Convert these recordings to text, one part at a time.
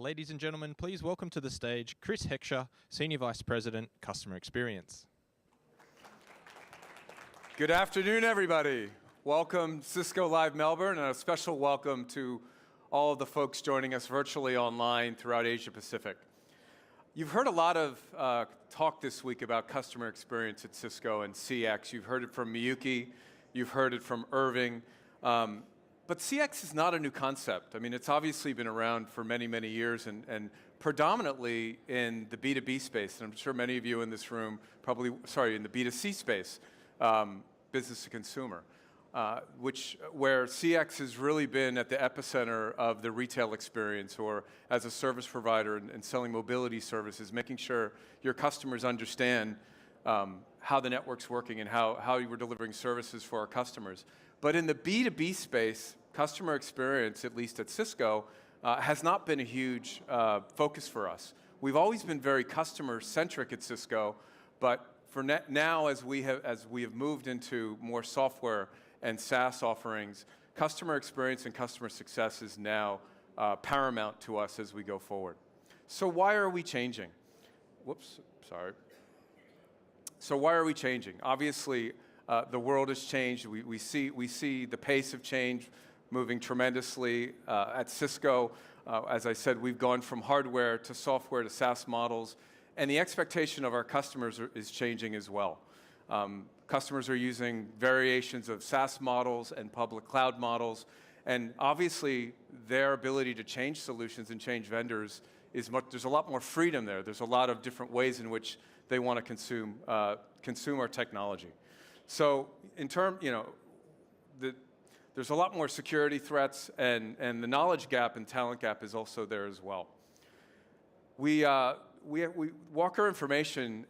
Ladies and gentlemen, please welcome to the stage Chris Heckscher, Senior Vice President, Customer Experience. Good afternoon, everybody. Welcome Cisco Live Melbourne, and a special welcome to all of the folks joining us virtually online throughout Asia Pacific. You've heard a lot of talk this week about customer experience at Cisco and CX. You've heard it from Miyuki, you've heard it from Irving. But CX is not a new concept. I mean, it's obviously been around for many, many years and predominantly in the B2B space. And I'm sure many of you in this room probably, in the B2C space, business to consumer, where CX has really been at the epicenter of the retail experience or as a service provider and selling mobility services, making sure your customers understand how the network's working and how you were delivering services for our customers. But in the B2B space, customer experience, at least at Cisco, has not been a huge focus for us. We've always been very customer-centric at Cisco, but for now, as we have moved into more software and SaaS offerings, customer experience and customer success is now paramount to us as we go forward. So why are we changing? So why are we changing? Obviously, the world has changed. We see the pace of change moving tremendously at Cisco. As I said, we've gone from hardware to software to SaaS models, and the expectation of our customers is changing as well. Customers are using variations of SaaS models and public cloud models, and obviously their ability to change solutions and change vendors there's a lot more freedom there. There's a lot of different ways in which they want to consume our technology. So in terms, there's a lot more security threats, and the knowledge gap and talent gap is also there as well. Walker Information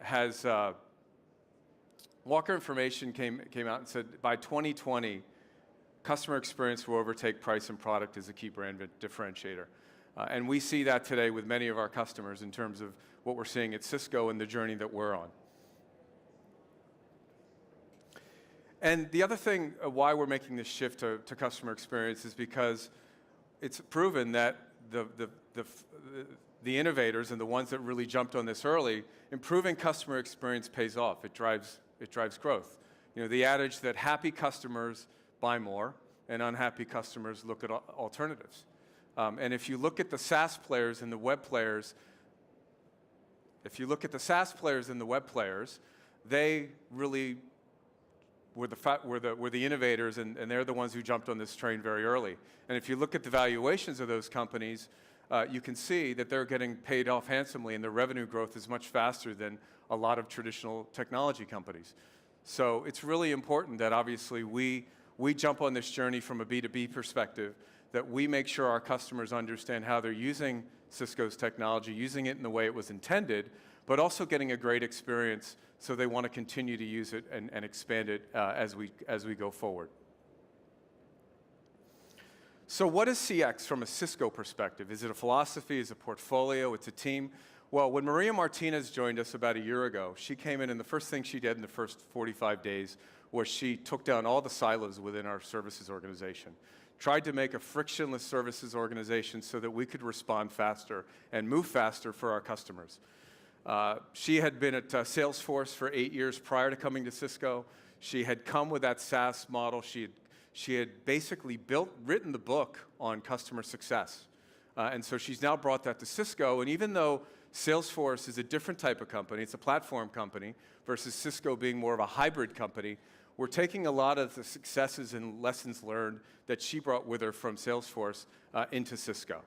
came out and said by 2020, customer experience will overtake price and product as a key brand differentiator. And we see that today with many of our customers in terms of what we're seeing at Cisco and the journey that we're on. And the other thing why we're making this shift to customer experience is because it's proven that the innovators and the ones that really jumped on this early, improving customer experience pays off. It drives growth. You know, the adage that happy customers buy more and unhappy customers look at alternatives. And if you look at the SaaS players and the web players, they really were the innovators, and they're the ones who jumped on this train very early. And if you look at the valuations of those companies, you can see that they're getting paid off handsomely, and their revenue growth is much faster than a lot of traditional technology companies. So it's really important that obviously we jump on this journey from a B2B perspective, that we make sure our customers understand how they're using Cisco's technology, using it in the way it was intended, but also getting a great experience so they want to continue to use it and expand it as we go forward. So what is CX from a Cisco perspective? Is it a philosophy? Is it a portfolio? It's a team? Well, when Maria Martinez joined us about a year ago, she came in and the first thing she did in the first 45 days was she took down all the silos within our services organization, tried to make a frictionless services organization so that we could respond faster and move faster for our customers. She had been at Salesforce for 8 years prior to coming to Cisco. She had come with that SaaS model. She had basically written the book on customer success. And so she's now brought that to Cisco. And even though Salesforce is a different type of company, it's a platform company, versus Cisco being more of a hybrid company, we're taking a lot of the successes and lessons learned that she brought with her from Salesforce into Cisco.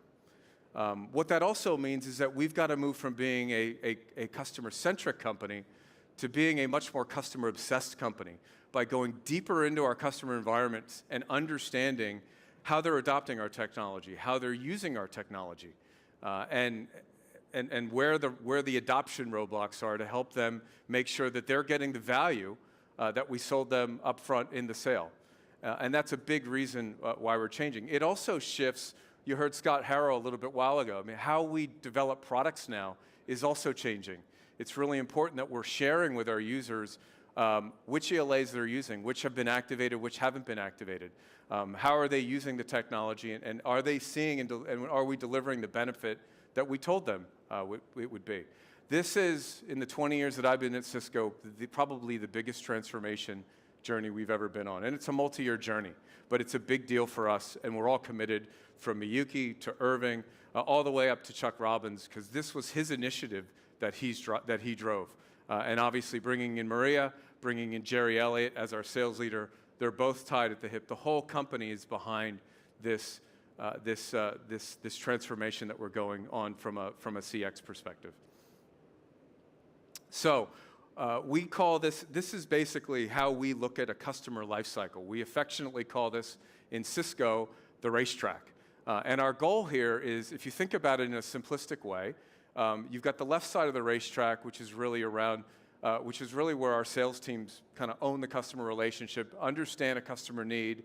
What that also means is that we've got to move from being a customer-centric company to being a much more customer-obsessed company by going deeper into our customer environments and understanding how they're adopting our technology, how they're using our technology, and where the adoption roadblocks are to help them make sure that they're getting the value that we sold them up front in the sale. And that's a big reason why we're changing. It also shifts. You heard Scott Harrow a little bit while ago. I mean, how we develop products now is also changing. It's really important that we're sharing with our users which ELAs they're using, which have been activated, which haven't been activated. How are they using the technology, and are they seeing and are we delivering the benefit that we told them it would be. This is, in the 20 years that I've been at Cisco, probably the biggest transformation journey we've ever been on. And it's a multi-year journey, but it's a big deal for us, and we're all committed, from Miyuki to Irving, all the way up to Chuck Robbins, because this was his initiative that he drove. And obviously bringing in Maria, bringing in Jerry Elliott as our sales leader, they're both tied at the hip. The whole company is behind this transformation that we're going on from a CX perspective. So we call this is basically how we look at a customer lifecycle. We affectionately call this in Cisco the racetrack. And our goal here is, if you think about it in a simplistic way, you've got the left side of the racetrack, which is really where our sales teams kind of own the customer relationship, understand a customer need,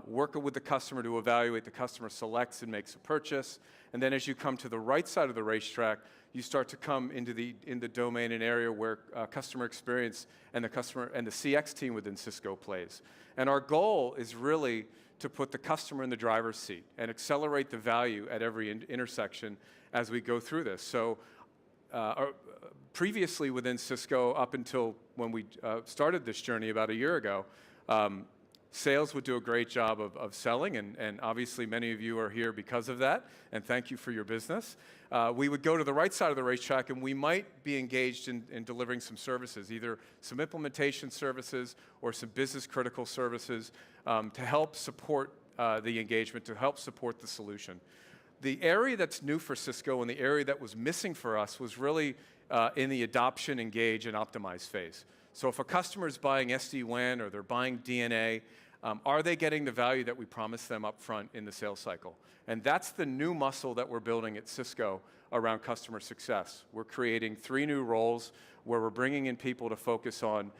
work with the customer to evaluate the customer, selects and makes a purchase. And then as you come to the right side of the racetrack, you start to come into the domain and area where customer experience and the CX team within Cisco plays. And our goal is really to put the customer in the driver's seat and accelerate the value at every intersection as we go through this. So previously within Cisco, up until when we started this journey about a year ago, sales would do a great job of selling, and obviously many of you are here because of that, and thank you for your business. We would go to the right side of the racetrack, and we might be engaged in delivering some services, either some implementation services or some business critical services to help support the engagement, to help support the solution. The area that's new for Cisco and the area that was missing for us was really in the adoption, engage, and optimize phase. So if a customer is buying SD-WAN or they're buying DNA, are they getting the value that we promised them up front in the sales cycle? And that's the new muscle that we're building at Cisco around customer success. We're creating 3 new roles where we're bringing in people to focus on,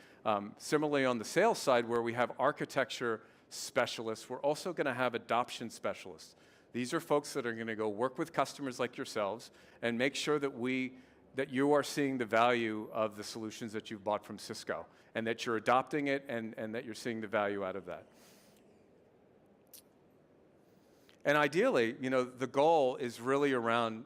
similarly on the sales side where we have architecture specialists, we're also going to have adoption specialists. These are folks that are going to go work with customers like yourselves and make sure that you are seeing the value of the solutions that you've bought from Cisco, and that you're adopting it and that you're seeing the value out of that. And ideally, the goal is really around,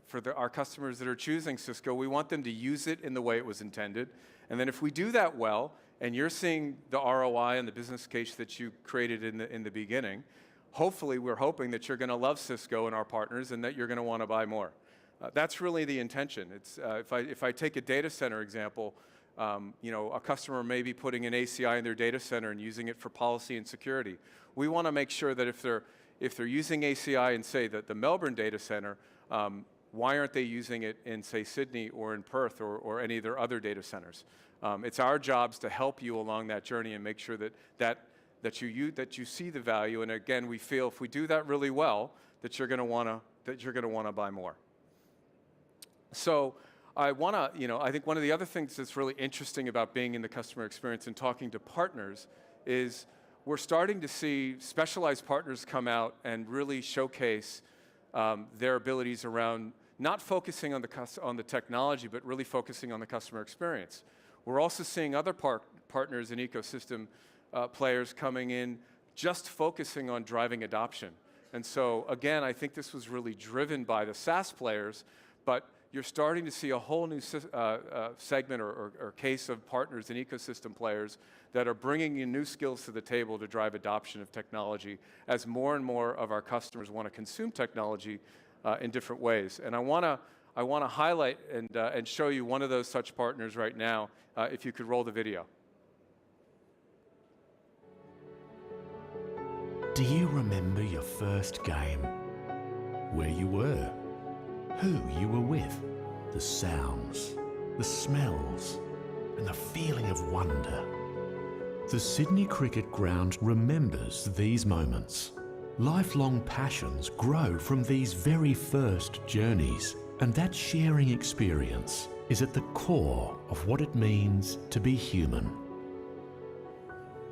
for our customers that are choosing Cisco, we want them to use it in the way it was intended. And then if we do that well, and you're seeing the ROI and the business case that you created in the beginning, hopefully we're hoping that you're going to love Cisco and our partners and that you're going to want to buy more. That's really the intention. It's, if I take a data center example, a customer may be putting an ACI in their data center and using it for policy and security. We want to make sure that if they're using ACI in, say, the Melbourne data center, why aren't they using it in, say, Sydney or in Perth or any of their other data centers? It's our jobs to help you along that journey and make sure that you see the value. And again, we feel if we do that really well, that you're going to want to buy more. So I think one of the other things that's really interesting about being in the customer experience and talking to partners is we're starting to see specialized partners come out and really showcase their abilities around not focusing on the technology, but really focusing on the customer experience. We're also seeing other partners and ecosystem players coming in just focusing on driving adoption. And so again, I think this was really driven by the SaaS players, but you're starting to see a whole new segment or case of partners and ecosystem players that are bringing in new skills to the table to drive adoption of technology as more and more of our customers want to consume technology in different ways. And I want to highlight and show you one of those such partners right now, if you could roll the video. Do you remember your first game? Where you were? Who you were with? The sounds, the smells, and the feeling of wonder. The Sydney Cricket Ground remembers these moments. Lifelong passions grow from these very first journeys, and that sharing experience is at the core of what it means to be human.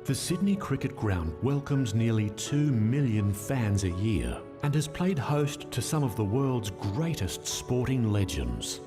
The Sydney Cricket Ground welcomes nearly 2 million fans a year and has played host to some of the world's greatest sporting legends.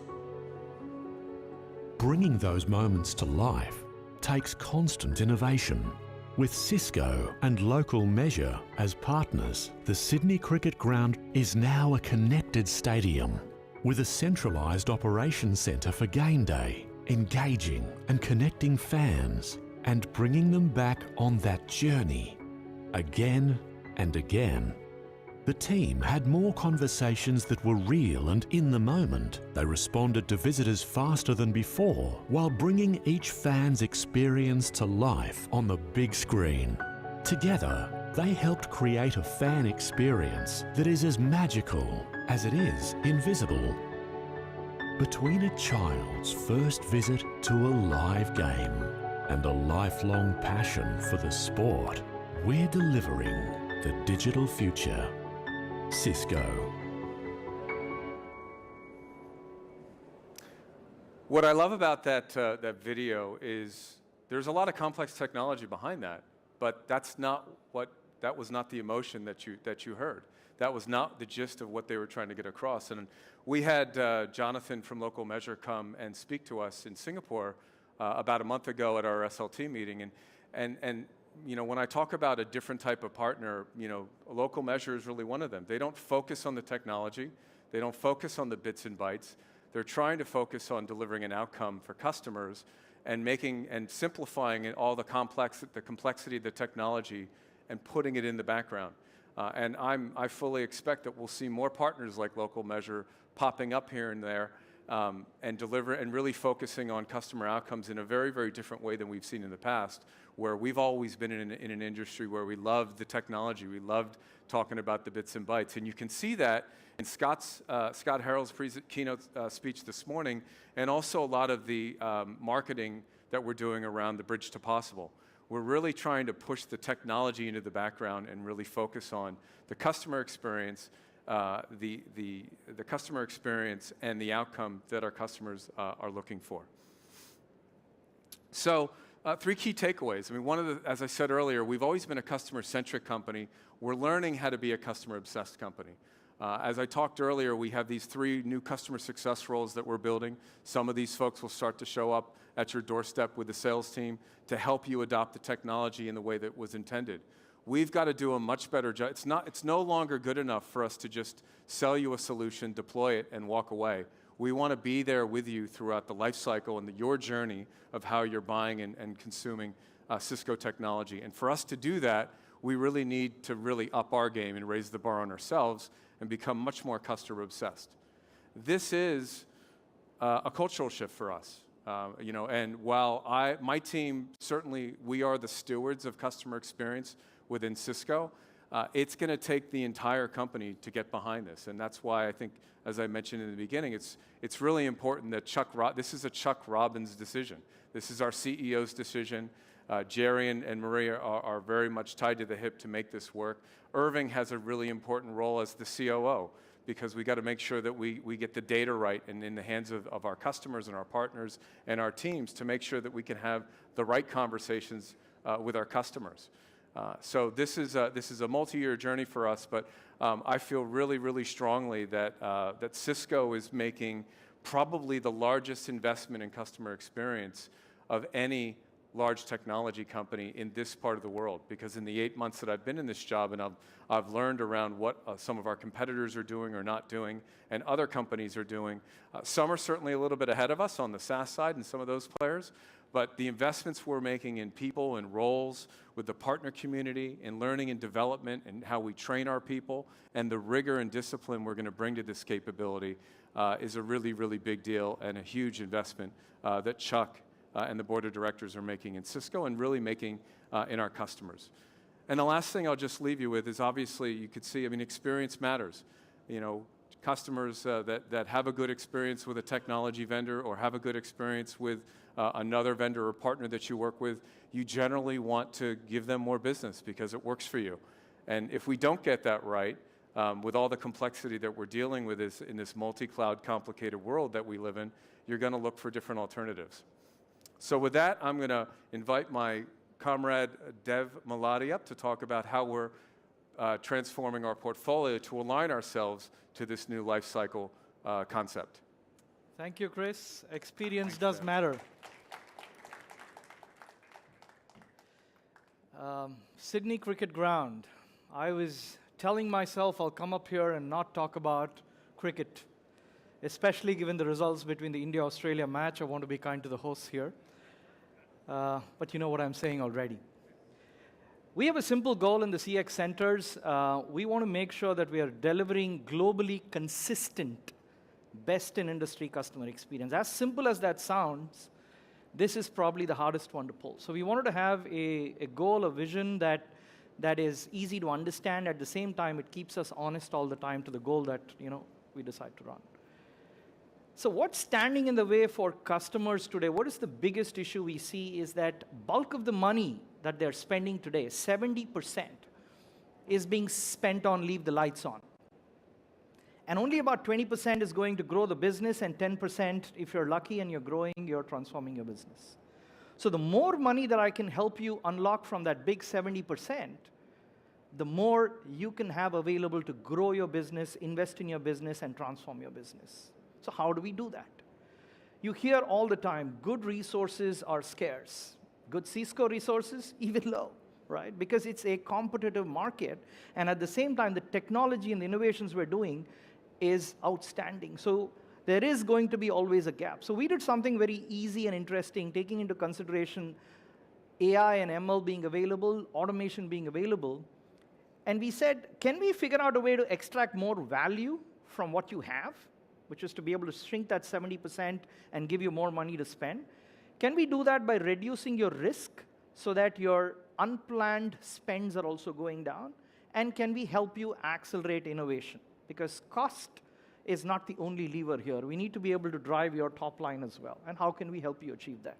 Bringing those moments to life takes constant innovation. With Cisco and Local Measure as partners, the Sydney Cricket Ground is now a connected stadium with a centralised operations centre for game day, engaging and connecting fans and bringing them back on that journey again and again. The team had more conversations that were real and in the moment. They responded to visitors faster than before while bringing each fan's experience to life on the big screen. Together, they helped create a fan experience that is as magical as it is invisible. Between a child's first visit to a live game and a lifelong passion for the sport, we're delivering the digital future. Cisco. What I love about that video is there's a lot of complex technology behind that, but that was not the emotion that you heard. That was not the gist of what they were trying to get across. And we had Jonathan from Local Measure come and speak to us in Singapore about a month ago at our SLT meeting, and you know, when I talk about a different type of partner, you know, Local Measure is really one of them. They don't focus on the technology. They don't focus on the bits and bytes. They're trying to focus on delivering an outcome for customers and making and simplifying all the complexity of the technology and putting it in the background. And I fully expect that we'll see more partners like Local Measure popping up here and there and really focusing on customer outcomes in a very, very different way than we've seen in the past, where we've always been in an industry where we loved the technology, we loved talking about the bits and bytes. And you can see that in Scott Harrell's keynote speech this morning, and also a lot of the marketing that we're doing around the Bridge to Possible. We're really trying to push the technology into the background and really focus on the customer experience, the customer experience and the outcome that our customers are looking for. So, three key takeaways. I mean, as I said earlier, we've always been a customer-centric company. We're learning how to be a customer-obsessed company. As I talked earlier, we have these 3 new customer success roles that we're building. Some of these folks will start to show up at your doorstep with the sales team to help you adopt the technology in the way that was intended. We've got to do a much better job. It's no longer good enough for us to just sell you a solution, deploy it, and walk away. We want to be there with you throughout the life cycle and your journey of how you're buying and consuming Cisco technology. And for us to do that, we really need to really up our game and raise the bar on ourselves and become much more customer obsessed. This is a cultural shift for us. You know, and while my team, certainly we are the stewards of customer experience within Cisco, it's going to take the entire company to get behind this. And that's why I think, as I mentioned in the beginning, it's really important that this is a Chuck Robbins decision. This is our CEO's decision. Jerry and Maria are very much tied to the hip to make this work. Irving has a really important role as the COO, because we got to make sure that we get the data right and in the hands of our customers and our partners and our teams to make sure that we can have the right conversations with our customers. So this is a multi-year journey for us, but I feel really, really strongly that Cisco is making probably the largest investment in customer experience of any large technology company in this part of the world, because in the 8 months that I've been in this job, and I've learned around what some of our competitors are doing or not doing, and other companies are doing. Some are certainly a little bit ahead of us on the SaaS side and some of those players, but the investments we're making in people and roles with the partner community, in learning and development, and how we train our people, and the rigor and discipline we're going to bring to this capability is a really, really big deal and a huge investment that Chuck and the board of directors are making in Cisco and really making in our customers. And the last thing I'll just leave you with is, obviously, you could see, I mean, experience matters. You know, customers that have a good experience with a technology vendor or have a good experience with another vendor or partner that you work with, you generally want to give them more business because it works for you. And if we don't get that right, with all the complexity that we're dealing with in this multi-cloud complicated world that we live in, you're going to look for different alternatives. So with that, I'm going to invite my comrade Dev Maladi up to talk about how we're transforming our portfolio to align ourselves to this new life cycle concept. Thank you, Chris. Experience does matter. Sydney Cricket Ground. I was telling myself I'll come up here and not talk about cricket, especially given the results between the India-Australia match. I want to be kind to the hosts here. But you know what I'm saying already. We have a simple goal in the CX centers. We want to make sure that we are delivering globally consistent, best-in-industry customer experience. As simple as that sounds, this is probably the hardest one to pull. So we wanted to have a goal, a vision that is easy to understand. At the same time, it keeps us honest all the time to the goal that we decide to run. So what's standing in the way for customers today? What is the biggest issue we see is that bulk of the money that they're spending today, 70%, is being spent on leave the lights on. And only about 20% is going to grow the business, and 10%, if you're lucky and you're growing, you're transforming your business. So the more money that I can help you unlock from that big 70%, the more you can have available to grow your business, invest in your business, and transform your business. So how do we do that? You hear all the time, good resources are scarce. Good Cisco resources, even low, right? Because it's a competitive market, and at the same time, the technology and the innovations we're doing is outstanding. So there is going to be always a gap. So we did something very easy and interesting, taking into consideration AI and ML being available, automation being available, and we said, can we figure out a way to extract more value from what you have, which is to be able to shrink that 70% and give you more money to spend? Can we do that by reducing your risk so that your unplanned spends are also going down? And can we help you accelerate innovation? Because cost is not the only lever here. We need to be able to drive your top line as well. And how can we help you achieve that?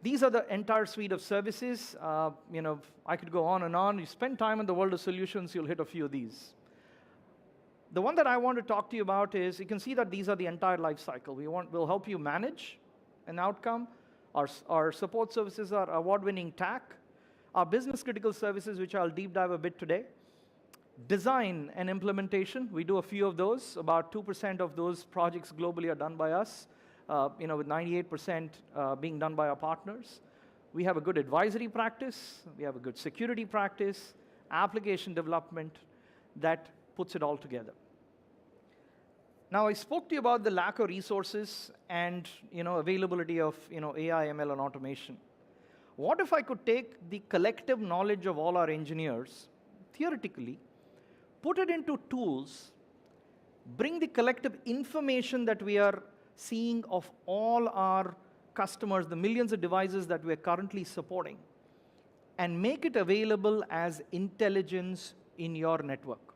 These are the entire suite of services. I could go on and on. You spend time in the world of solutions, you'll hit a few of these. The one that I want to talk to you about is, you can see that these are the entire life cycle. We'll help you manage an outcome. Our support services are award-winning TAC. Our business-critical services, which I'll deep dive a bit today. Design and implementation, we do a few of those. About 2% of those projects globally are done by us, with 98% being done by our partners. We have a good advisory practice. We have a good security practice, application development that puts it all together. Now, I spoke to you about the lack of resources and availability of AI, ML, and automation. What if I could take the collective knowledge of all our engineers, theoretically, put it into tools, bring the collective information that we are seeing of all our customers, the millions of devices that we're currently supporting, and make it available as intelligence in your network,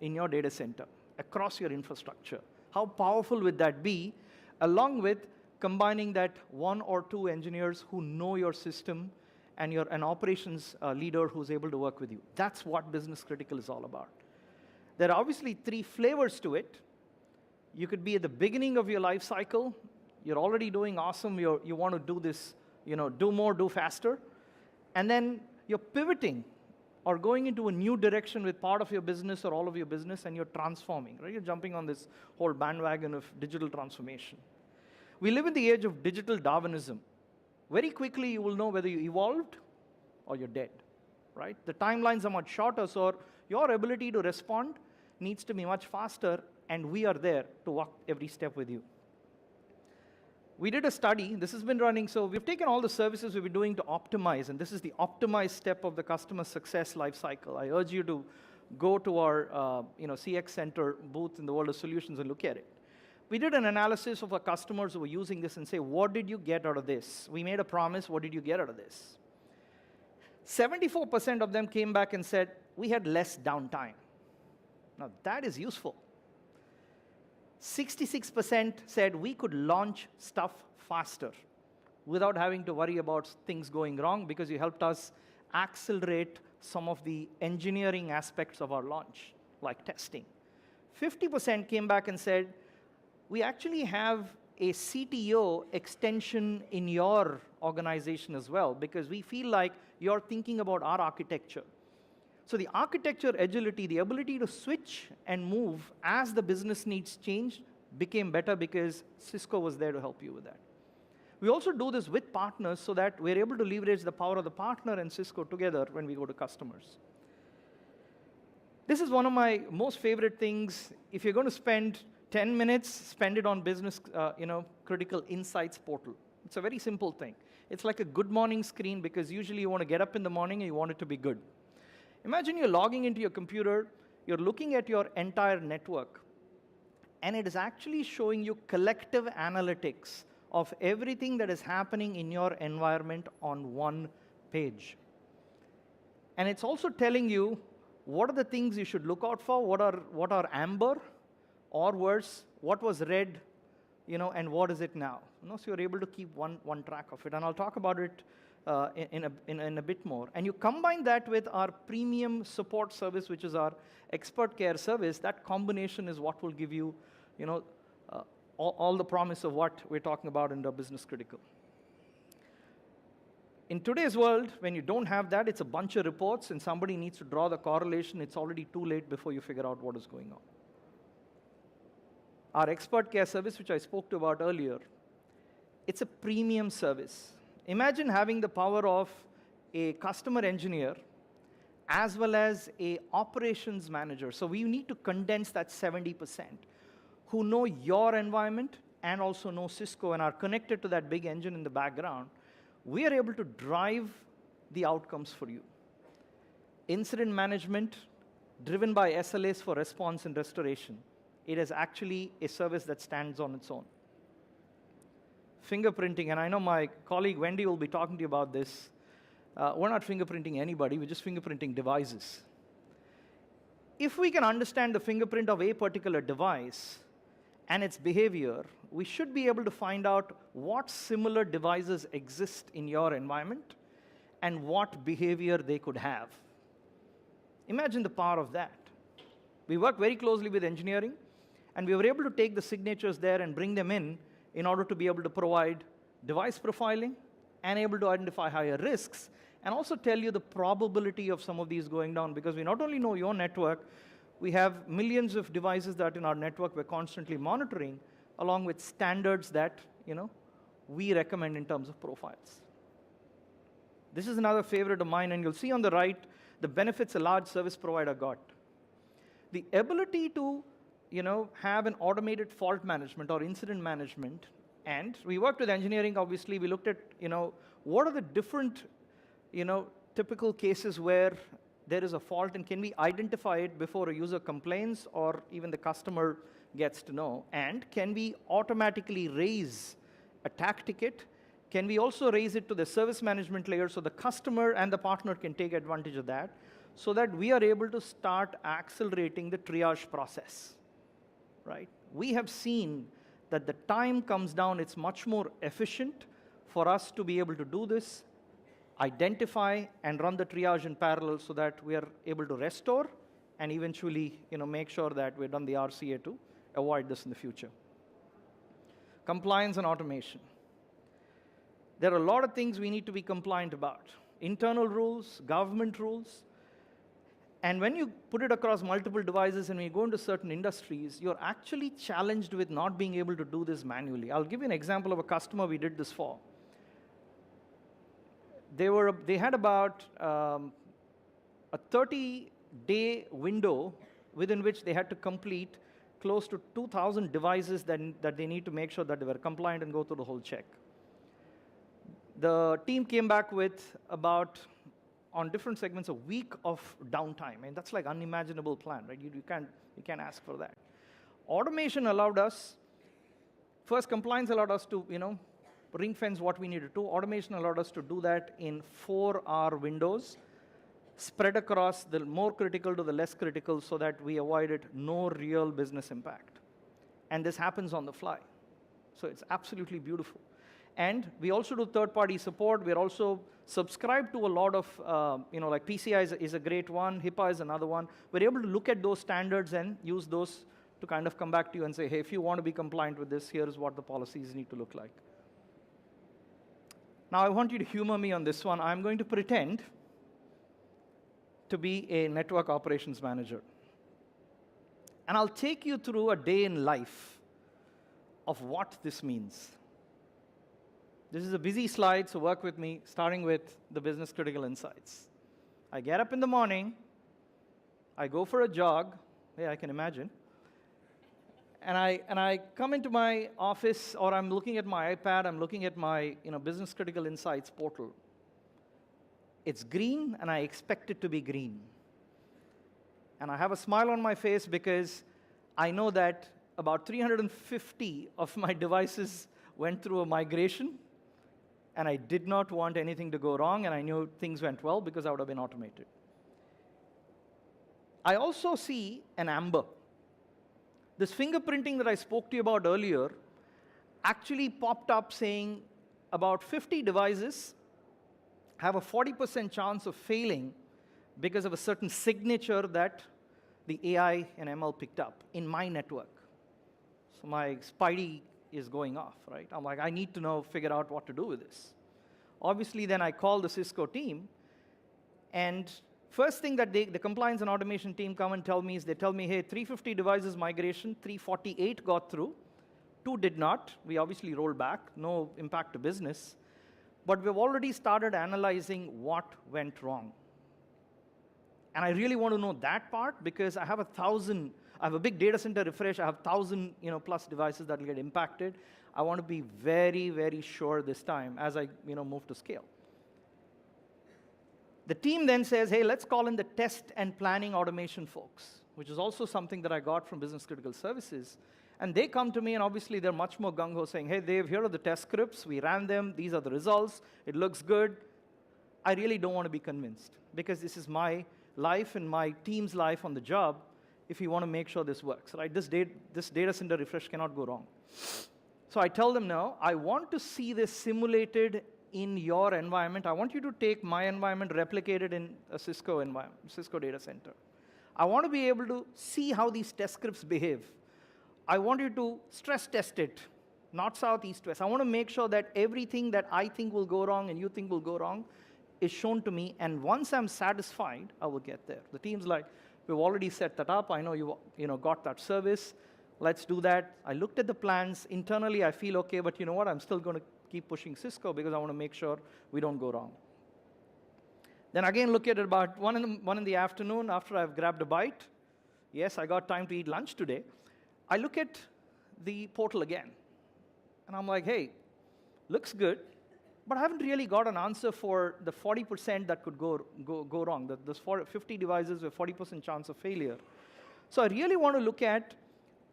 in your data center, across your infrastructure? How powerful would that be, along with combining that one or two engineers who know your system and you're an operations leader who's able to work with you? That's what business critical is all about. There are obviously 3 flavors to it. You could be at the beginning of your life cycle. You're already doing awesome. You want to do this, do more, do faster. And then you're pivoting or going into a new direction with part of your business or all of your business, and you're transforming, right? You're jumping on this whole bandwagon of digital transformation. We live in the age of digital Darwinism. Very quickly, you will know whether you evolved or you're dead, right? The timelines are much shorter, so your ability to respond needs to be much faster, and we are there to walk every step with you. We did a study. This has been running. So we've taken all the services we've been doing to optimize, and this is the optimized step of the customer success lifecycle. I urge you to go to our CX Center booth in the world of solutions and look at it. We did an analysis of our customers who were using this and say, what did you get out of this? We made a promise. What did you get out of this? 74% of them came back and said, we had less downtime. Now, that is useful. 66% said we could launch stuff faster without having to worry about things going wrong, because you helped us accelerate some of the engineering aspects of our launch, like testing. 50% came back and said, we actually have a CTO extension in your organization as well, because we feel like you're thinking about our architecture. So the architecture agility, the ability to switch and move as the business needs change, became better because Cisco was there to help you with that. We also do this with partners so that we're able to leverage the power of the partner and Cisco together when we go to customers. This is one of my most favorite things. If you're going to spend 10 minutes, spend it on business, critical insights portal. It's a very simple thing. It's like a good morning screen because usually you want to get up in the morning and you want it to be good. Imagine you're logging into your computer, you're looking at your entire network, and it is actually showing you collective analytics of everything that is happening in your environment on one page. And it's also telling you what are the things you should look out for, what are amber, or worse, what was red, and what is it now. So you're able to keep one track of it, and I'll talk about it in a bit more. And you combine that with our premium support service, which is our expert care service. That combination is what will give you, all the promise of what we're talking about in the business critical. In today's world, when you don't have that, it's a bunch of reports, and somebody needs to draw the correlation. It's already too late before you figure out what is going on. Our expert care service, which I spoke to about earlier, it's a premium service. Imagine having the power of a customer engineer as well as a operations manager. So we need to condense that 70% who know your environment and also know Cisco and are connected to that big engine in the background. We are able to drive the outcomes for you. Incident management driven by SLAs for response and restoration. It is actually a service that stands on its own. Fingerprinting, and I know my colleague Wendy will be talking to you about this. We're not fingerprinting anybody, we're just fingerprinting devices. If we can understand the fingerprint of a particular device and its behavior, we should be able to find out what similar devices exist in your environment and what behavior they could have. Imagine the power of that. We work very closely with engineering, and we were able to take the signatures there and bring them in order to be able to provide device profiling and able to identify higher risks and also tell you the probability of some of these going down, because we not only know your network, we have millions of devices that in our network we're constantly monitoring, along with standards that we recommend in terms of profiles. This is another favorite of mine, and you'll see on the right the benefits a large service provider got. The ability to have an automated fault management or incident management, and we worked with engineering, obviously. We looked at, what are the different, typical cases where there is a fault, and can we identify it before a user complains or even the customer gets to know? And can we automatically raise a attack ticket? Can we also raise it to the service management layer so the customer and the partner can take advantage of that, so that we are able to start accelerating the triage process, right? We have seen that the time comes down. It's much more efficient for us to be able to do this, identify and run the triage in parallel so that we are able to restore and eventually make sure that we've done the RCA to avoid this in the future. Compliance and automation. There are a lot of things we need to be compliant about. Internal rules, government rules. And when you put it across multiple devices and when you go into certain industries, you're actually challenged with not being able to do this manually. I'll give you an example of a customer we did this for. They had about a 30-day window within which they had to complete close to 2,000 devices that they need to make sure that they were compliant and go through the whole check. The team came back with about, on different segments, a week of downtime. And that's like unimaginable plan, right? You can't ask for that. Automation allowed us, first compliance allowed us to, ring fence what we needed to. Automation allowed us to do that in 4-hour windows, spread across the more critical to the less critical so that we avoided no real business impact. And this happens on the fly. So it's absolutely beautiful. And we also do third-party support. We're also subscribed to a lot of, like PCI is a great one, HIPAA is another one. We're able to look at those standards and use those to kind of come back to you and say, hey, if you want to be compliant with this, here's what the policies need to look like. Now, I want you to humor me on this one. I'm going to pretend to be a network operations manager. And I'll take you through a day in life of what this means. This is a busy slide, so work with me, starting with the business critical insights. I get up in the morning, I go for a jog, yeah, I can imagine, and I come into my office, or I'm looking at my iPad, I'm looking at my business critical insights portal. It's green, and I expect it to be green. And I have a smile on my face because I know that about 350 of my devices went through a migration, and I did not want anything to go wrong, and I knew things went well because I would have been automated. I also see an amber. This fingerprinting that I spoke to you about earlier actually popped up saying about 50 devices have a 40% chance of failing because of a certain signature that the AI and ML picked up in my network. So my spidey is going off, right? I'm like, I need to figure out what to do with this. Obviously, then I call the Cisco team, and first thing that the compliance and automation team come and tell me is, they tell me, hey, 350 devices migration, 348 got through, 2 did not. We obviously rolled back, no impact to business. But we've already started analyzing what went wrong. And I really want to know that part because I have a big data center refresh. I have 1,000 plus devices that will get impacted. I want to be very, very sure this time as I move to scale. The team then says, hey, let's call in the test and planning automation folks, which is also something that I got from business critical services. And they come to me, and obviously they're much more gung-ho, saying, hey, Dave, here are the test scripts. We ran them. These are the results. It looks good. I really don't want to be convinced because this is my life and my team's life on the job if you want to make sure this works. Right? This data center refresh cannot go wrong. So I tell them, no, I want to see this simulated in your environment. I want you to take my environment, replicate it in a Cisco environment, Cisco data center. I want to be able to see how these test scripts behave. I want you to stress test it, not south, east, west. I want to make sure that everything that I think will go wrong and you think will go wrong is shown to me. And once I'm satisfied, I will get there. The team's like, we've already set that up. I know you got that service. Let's do that. I looked at the plans. Internally, I feel okay, but you know what? I'm still going to keep pushing Cisco because I want to make sure we don't go wrong. Then again, look at it about 1 in the afternoon after I've grabbed a bite. Yes, I got time to eat lunch today. I look at the portal again, and I'm like, hey, looks good, but I haven't really got an answer for the 40% that could go wrong. Those 50 devices with 40% chance of failure. So I really want to look at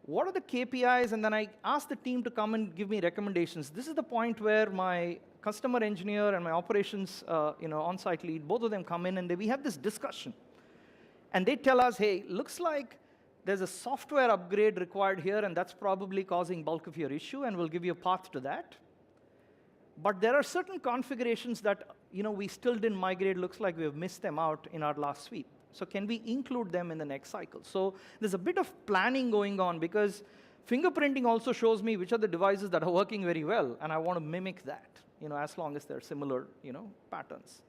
what are the KPIs, and then I ask the team to come and give me recommendations. This is the point where my customer engineer and my operations on-site lead, both of them come in, and we have this discussion. And they tell us, hey, looks like there's a software upgrade required here, and that's probably causing bulk of your issue, and we'll give you a path to that. But there are certain configurations that we still didn't migrate. Looks like we've missed them out in our last sweep. So can we include them in the next cycle? So there's a bit of planning going on because fingerprinting also shows me which are the devices that are working very well, and I want to mimic that, as long as they're similar, patterns.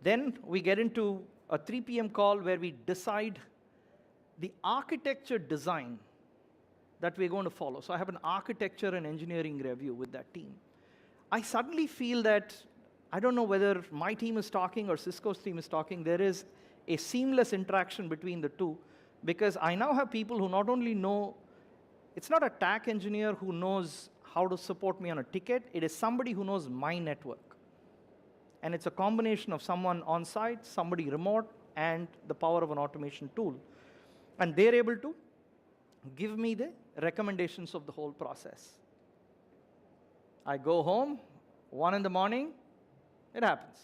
Then we get into a 3 p.m. call where we decide the architecture design that we're going to follow. So I have an architecture and engineering review with that team. I suddenly feel that I don't know whether my team is talking or Cisco's team is talking. There is a seamless interaction between the two because I now have people who not only know, it's not a TAC engineer who knows how to support me on a ticket. It is somebody who knows my network. And it's a combination of someone on-site, somebody remote, and the power of an automation tool. And they're able to give me the recommendations of the whole process. I go home, 1 in the morning, it happens.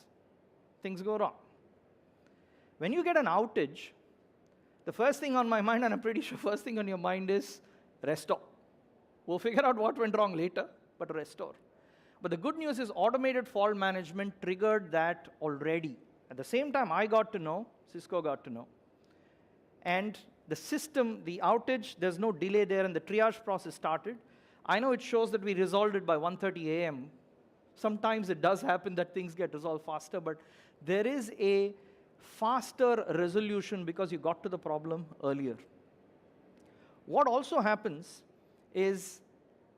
Things go wrong. When you get an outage, the first thing on my mind, and I'm pretty sure first thing on your mind is restore. We'll figure out what went wrong later, but restore. But the good news is automated fault management triggered that already. At the same time, I got to know, Cisco got to know. And the system, the outage, there's no delay there, and the triage process started. I know it shows that we resolved it by 1:30 a.m. Sometimes it does happen that things get resolved faster, but there is a faster resolution because you got to the problem earlier. What also happens is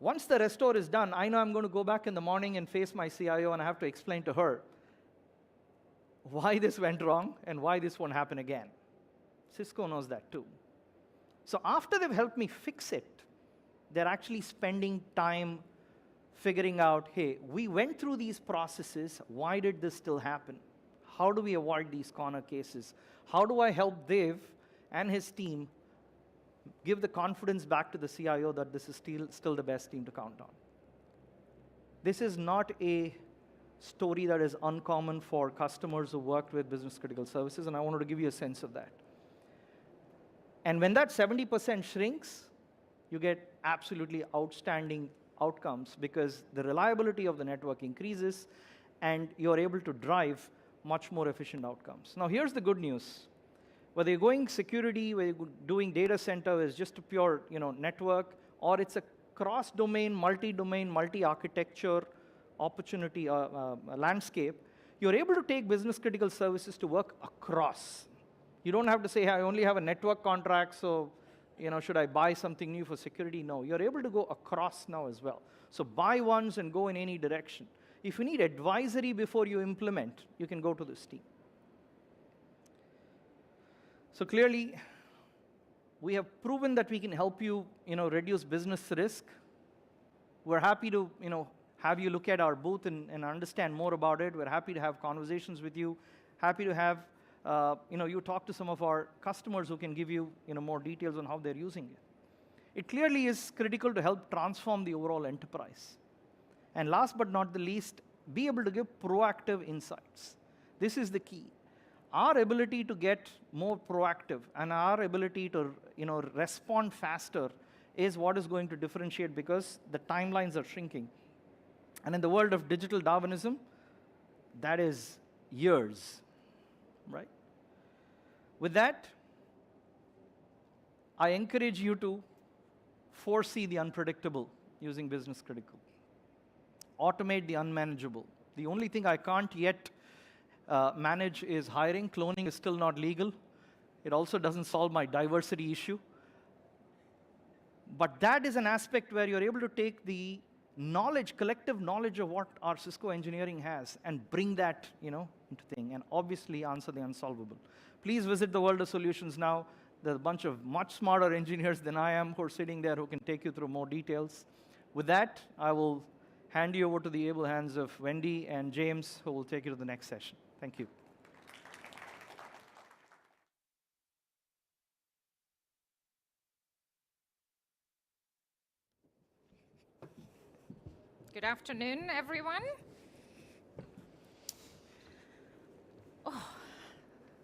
Once the restore is done, I know I'm going to go back in the morning and face my CIO, and I have to explain to her why this went wrong and why this won't happen again. Cisco knows that too. So after they've helped me fix it, they're actually spending time figuring out, hey, we went through these processes. Why did this still happen? How do we avoid these corner cases? How do I help Dev and his team give the confidence back to the CIO that this is still the best team to count on? This is not a story that is uncommon for customers who worked with business-critical services, and I wanted to give you a sense of that. And when that 70% shrinks, you get absolutely outstanding outcomes because the reliability of the network increases, and you're able to drive much more efficient outcomes. Now, here's the good news. Whether you're going security, whether you're doing data center is just a pure network, or it's a cross-domain, multi-domain, multi-architecture opportunity landscape, you're able to take business-critical services to work across. You don't have to say, hey, I only have a network contract, so should I buy something new for security? No, you're able to go across now as well. So buy once and go in any direction. If you need advisory before you implement, you can go to this team. So clearly, we have proven that we can help you, reduce business risk. We're happy to, have you look at our booth and understand more about it. We're happy to have conversations with you. Happy to have, you talk to some of our customers who can give you, more details on how they're using it. It clearly is critical to help transform the overall enterprise. And last but not the least, be able to give proactive insights. This is the key. Our ability to get more proactive and our ability to respond faster is what is going to differentiate because the timelines are shrinking. And in the world of digital Darwinism, that is years, right? With that, I encourage you to foresee the unpredictable using business critical. Automate the unmanageable. The only thing I can't yet manage is hiring. Cloning is still not legal. It also doesn't solve my diversity issue. But that is an aspect where you're able to take the knowledge, collective knowledge of what our Cisco engineering has and bring that, into thing, and obviously answer the unsolvable. Please visit the World of Solutions now. There's a bunch of much smarter engineers than I am who are sitting there who can take you through more details. With that, I will hand you over to the able hands of Wendy and James, who will take you to the next session. Thank you. Good afternoon, everyone.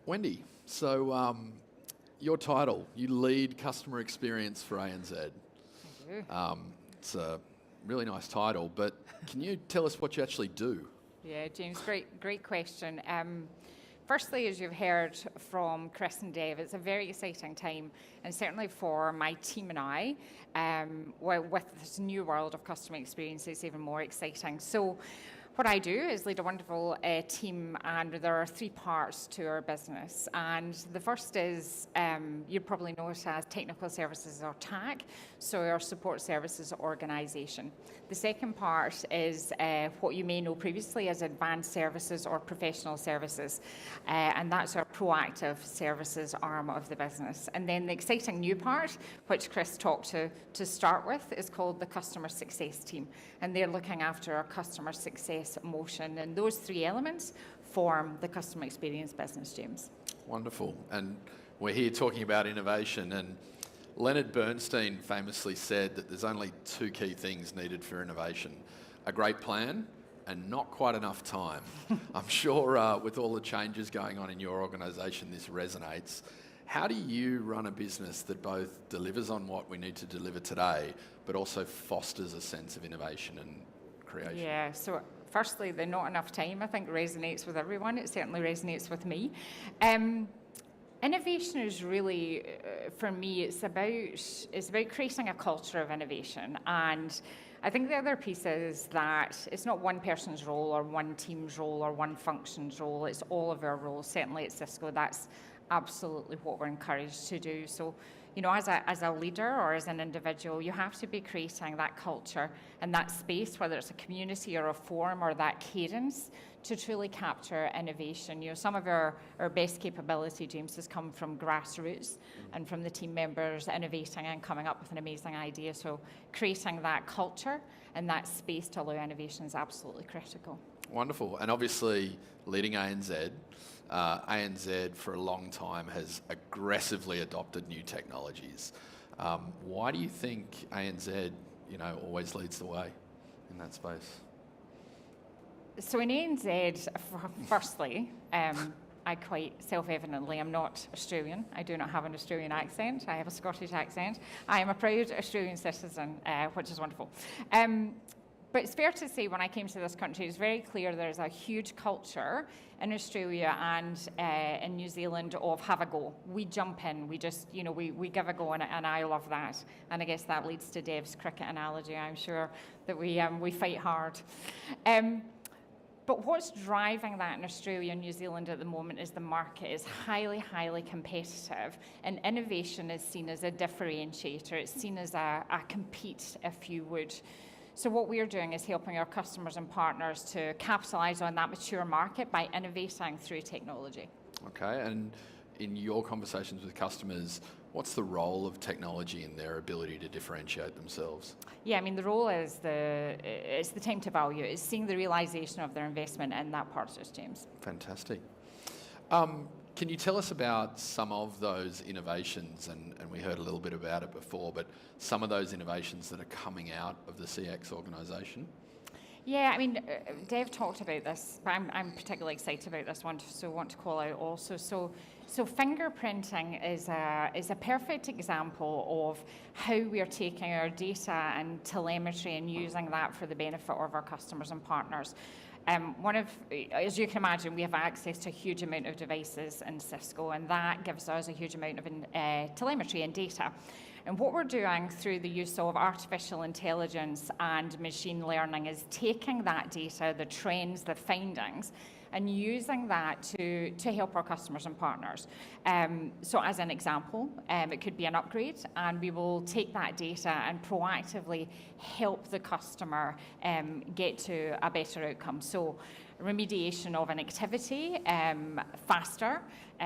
Wendy, so your title, you lead customer experience for ANZ. Thank you. It's a really nice title, but can you tell us what you actually do? Yeah, James, great question. Firstly, as you've heard from Chris and Dave, it's a very exciting time, and certainly for my team and I, with this new world of customer experience, it's even more exciting. So what I do is lead a wonderful team, and there are three parts to our business. And the first is, you probably know it as Technical Services or TAC, so our support services organisation. The second part is what you may know previously as Advanced Services or Professional Services, and that's our proactive services arm of the business. And then the exciting new part, which Chris talked to start with, is called the Customer Success Team, and they're looking after our customer success motion, and those three elements form the customer experience business, James. Wonderful. And we're here talking about innovation, and Leonard Bernstein famously said that there's only two key things needed for innovation: a great plan and not quite enough time. I'm sure with all the changes going on in your organisation, this resonates. How do you run a business that both delivers on what we need to deliver today, but also fosters a sense of innovation and creation? Yeah, so firstly, the not enough time, I think, resonates with everyone. It certainly resonates with me. Innovation is really, for me, it's about creating a culture of innovation. And I think the other piece is that it's not one person's role or one team's role or one function's role. It's all of our roles. Certainly at Cisco, that's absolutely what we're encouraged to do. So, you know, as a leader or as an individual, you have to be creating that culture and that space, whether it's a community or a forum or that cadence, to truly capture innovation. You know, some of our best capability, James, has come from grassroots and from the team members innovating and coming up with an amazing idea. So creating that culture and that space to allow innovation is absolutely critical. Wonderful. And obviously, leading ANZ, ANZ for a long time has aggressively adopted new technologies. Why do you think ANZ, you know, always leads the way in that space? So in ANZ, firstly, I quite self-evidently am not Australian. I do not have an Australian accent. I have a Scottish accent. I am a proud Australian citizen, which is wonderful. But it's fair to say when I came to this country, it's very clear there's a huge culture in Australia and in New Zealand of have a go. We jump in, we just, you know, we give a go, and I love that. And I guess that leads to Dev's cricket analogy, I'm sure, that we fight hard. But what's driving that in Australia and New Zealand at the moment is the market is highly, highly competitive, and innovation is seen as a differentiator. It's seen as a compete, if you would. So what we're doing is helping our customers and partners to capitalise on that mature market by innovating through technology. Okay, and in your conversations with customers, what's the role of technology in their ability to differentiate themselves? Yeah, I mean, the role is it's the time to value. It's seeing the realisation of their investment in that part of it, James. Fantastic. Can you tell us about some of those innovations, and we heard a little bit about it before, but some of those innovations that are coming out of the CX organisation? Yeah, I mean, Dev talked about this, but I'm particularly excited about this one, so I want to call out also. So fingerprinting is a perfect example of how we are taking our data and telemetry and using that for the benefit of our customers and partners. As you can imagine, we have access to a huge amount of devices in Cisco, and that gives us a huge amount of telemetry and data. And what we're doing through the use of artificial intelligence and machine learning is taking that data, the trends, the findings, and using that to help our customers and partners. So as an example, it could be an upgrade, and we will take that data and proactively help the customer get to a better outcome. So remediation of an activity faster,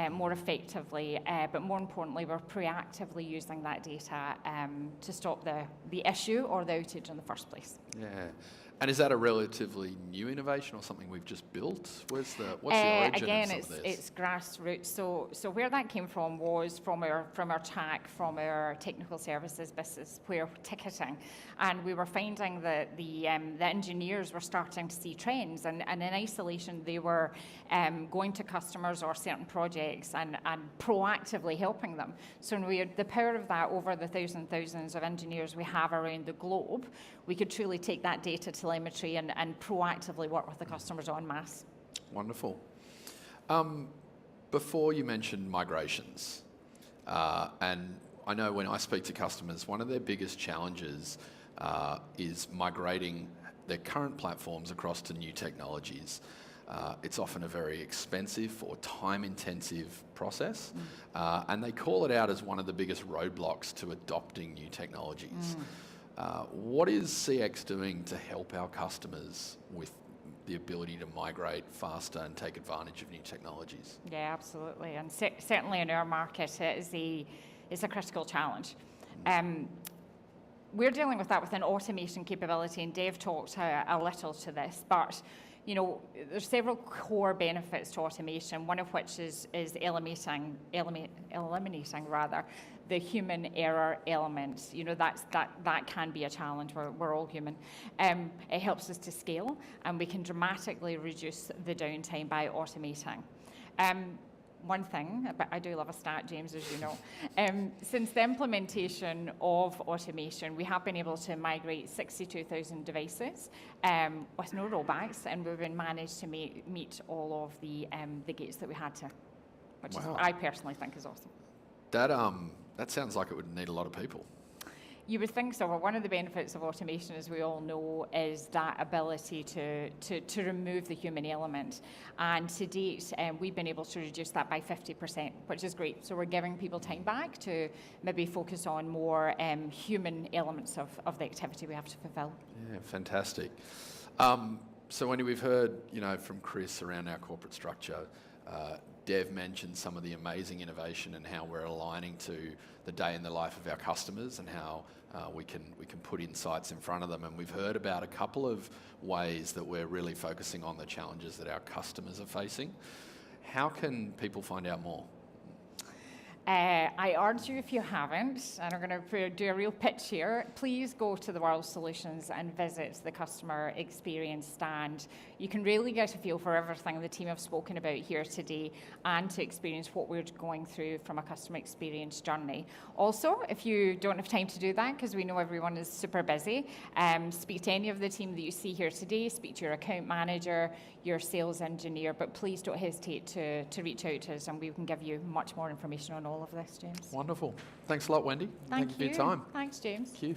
more effectively, but more importantly, we're proactively using that data to stop the issue or the outage in the first place. Yeah. And is that a relatively new innovation or something we've just built? What's the origin again, of some of this? It's grassroots. So where that came from was from our TAC, from our technical services business, where ticketing, and we were finding that the engineers were starting to see trends, and in isolation they were going to customers or certain projects and proactively helping them. So we had the power of that over the thousands of engineers we have around the globe. We could truly take that data telemetry and proactively work with the customers en masse. Wonderful. Before you mentioned migrations, and I know when I speak to customers, one of their biggest challenges is migrating their current platforms across to new technologies. It's often a very expensive or time-intensive process, and they call it out as one of the biggest roadblocks to adopting new technologies. What is CX doing to help our customers with the ability to migrate faster and take advantage of new technologies? Yeah, absolutely. And certainly in our market, it's a critical challenge. We're dealing with that with an automation capability, and Dave talked a little to this, but you know, there's several core benefits to automation, one of which is eliminating the human error element. You know, that can be a challenge. We're all human. It helps us to scale, and we can dramatically reduce the downtime by automating. One thing, but I do love a stat, James, as you know. Since the implementation of automation, we have been able to migrate 62,000 devices with no rollbacks, and we've been managed to meet all of the gates that we had to, which is, I personally think is awesome. That sounds like it would need a lot of people. You would think so. Well, one of the benefits of automation, as we all know, is that ability to remove the human element. And to date, we've been able to reduce that by 50%, which is great. So we're giving people time back to maybe focus on more human elements of the activity we have to fulfill. Yeah, fantastic. So Wendy, we've heard, from Chris around our corporate structure. Dev mentioned some of the amazing innovation and how we're aligning to the day in the life of our customers and how we can put insights in front of them. And we've heard about a couple of ways that we're really focusing on the challenges that our customers are facing. How can people find out more? I urge you, if you haven't, and I'm going to do a real pitch here, please go to the World Solutions and visit the customer experience stand. You can really get a feel for everything the team have spoken about here today and to experience what we're going through from a customer experience journey. Also, if you don't have time to do that, because we know everyone is super busy, speak to any of the team that you see here today, speak to your account manager, your sales engineer, but please don't hesitate to reach out to us and we can give you much more information on all of this, James. Wonderful. Thanks a lot, Wendy. Thank you for your time. Thanks, James. Thank you.